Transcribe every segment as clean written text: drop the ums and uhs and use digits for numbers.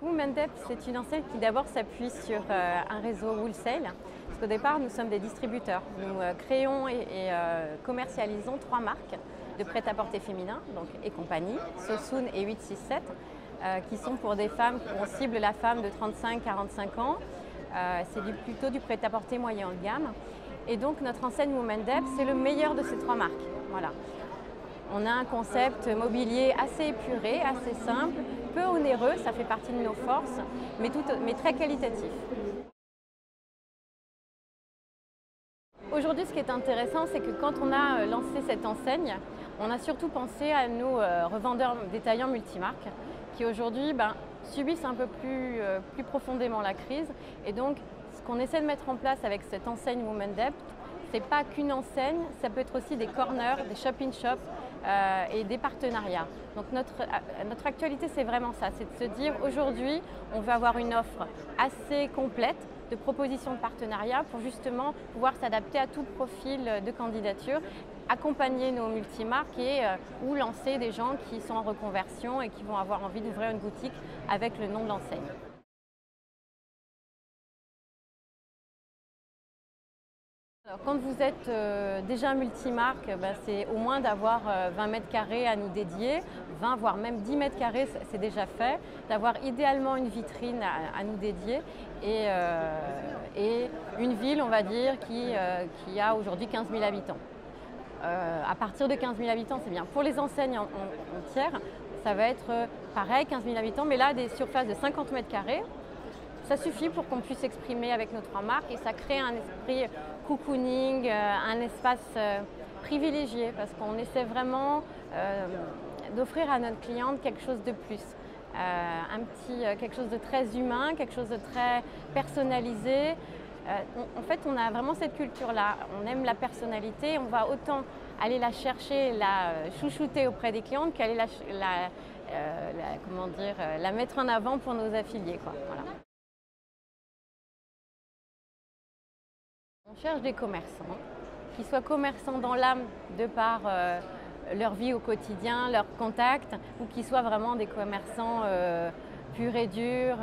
Women-Dep, c'est une enseigne qui d'abord s'appuie sur un réseau wholesale, parce qu'au départ nous sommes des distributeurs. Nous créons et commercialisons 3 marques de prêt-à-porter féminin, donc et compagnie, Sosun et 867, qui sont pour des femmes, on cible la femme de 35-45 ans, c'est plutôt du prêt-à-porter moyen haut de gamme. Et donc notre enseigne Women-Dep, c'est le meilleur de ces 3 marques. Voilà. On a un concept mobilier assez épuré, assez simple, peu onéreux, ça fait partie de nos forces, mais très qualitatif. Aujourd'hui, ce qui est intéressant, c'est que quand on a lancé cette enseigne, on a surtout pensé à nos revendeurs détaillants multimarques qui aujourd'hui subissent un peu plus profondément la crise. Et donc, ce qu'on essaie de mettre en place avec cette enseigne Women-Dep, ce n'est pas qu'une enseigne, ça peut être aussi des corners, des shop-in-shop et des partenariats. Donc notre actualité, c'est vraiment ça, c'est de se dire aujourd'hui, on veut avoir une offre assez complète de propositions de partenariat pour justement pouvoir s'adapter à tout profil de candidature, accompagner nos multimarques ou lancer des gens qui sont en reconversion et qui vont avoir envie d'ouvrir une boutique avec le nom de l'enseigne. Alors, quand vous êtes déjà un multimarque, c'est au moins d'avoir 20 mètres carrés à nous dédier, 20 voire même 10 mètres carrés, c'est déjà fait, d'avoir idéalement une vitrine à nous dédier et une ville, on va dire, qui a aujourd'hui 15 000 habitants. À partir de 15 000 habitants, c'est bien. Pour les enseignes entières, ça va être pareil, 15 000 habitants, mais là, des surfaces de 50 mètres carrés. Ça suffit pour qu'on puisse s'exprimer avec nos 3 marques et ça crée un esprit cocooning, un espace privilégié parce qu'on essaie vraiment d'offrir à notre cliente quelque chose de plus. Quelque chose de très humain, quelque chose de très personnalisé. En fait, on a vraiment cette culture-là. On aime la personnalité, on va autant aller la chercher, la chouchouter auprès des clientes qu'aller la mettre en avant pour nos affiliés, quoi. Voilà. On cherche des commerçants, qui soient commerçants dans l'âme de par leur vie au quotidien, leurs contacts, ou qui soient vraiment des commerçants purs et durs,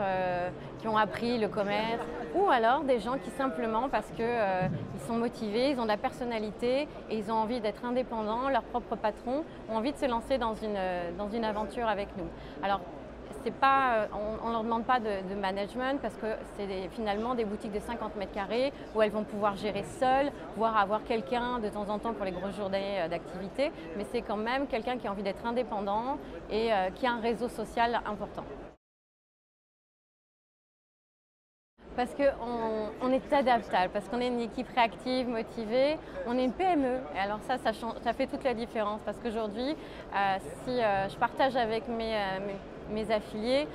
qui ont appris le commerce, ou alors des gens qui simplement, parce qu'ils sont motivés, ils ont de la personnalité et ils ont envie d'être indépendants, leurs propres patrons, ont envie de se lancer dans une aventure avec nous. Alors, on ne leur demande pas de management parce que c'est finalement des boutiques de 50 mètres carrés où elles vont pouvoir gérer seules, voire avoir quelqu'un de temps en temps pour les grosses journées d'activité, mais c'est quand même quelqu'un qui a envie d'être indépendant et qui a un réseau social important. Parce qu'on est adaptable, parce qu'on est une équipe réactive, motivée, on est une PME. Et alors ça fait toute la différence parce qu'aujourd'hui, si je partage avec mes affiliés,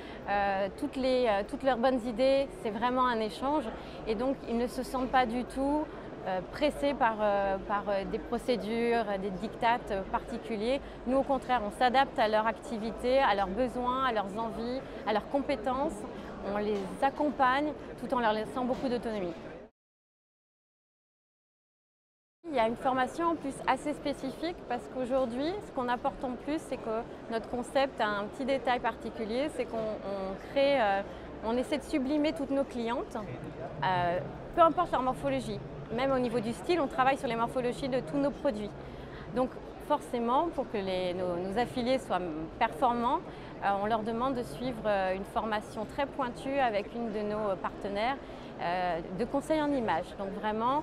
toutes leurs bonnes idées, c'est vraiment un échange et donc ils ne se sentent pas du tout pressés par des procédures, des diktats particuliers. Nous, au contraire, on s'adapte à leur activité, à leurs besoins, à leurs envies, à leurs compétences. On les accompagne tout en leur laissant beaucoup d'autonomie. Il y a une formation en plus assez spécifique parce qu'aujourd'hui, ce qu'on apporte en plus, c'est que notre concept a un petit détail particulier, c'est on essaie de sublimer toutes nos clientes, peu importe leur morphologie. Même au niveau du style, on travaille sur les morphologies de tous nos produits. Donc forcément, pour que nos affiliés soient performants, on leur demande de suivre une formation très pointue avec une de nos partenaires de conseil en images. Donc vraiment,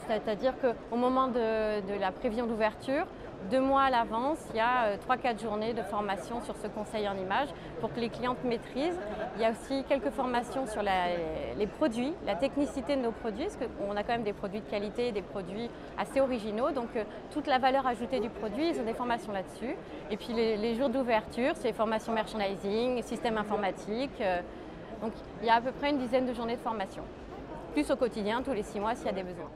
c'est-à-dire qu'au moment de la prévision d'ouverture, 2 mois à l'avance, il y a 3-4 journées de formation sur ce conseil en images pour que les clientes maîtrisent. Il y a aussi quelques formations sur les produits, la technicité de nos produits, parce qu'on a quand même des produits de qualité, des produits assez originaux. Donc toute la valeur ajoutée du produit, ils ont des formations là-dessus. Et puis les jours d'ouverture, c'est les formations merchandising, système informatique. Donc il y a à peu près une dizaine de journées de formation. Plus au quotidien, tous les 6 mois s'il y a des besoins.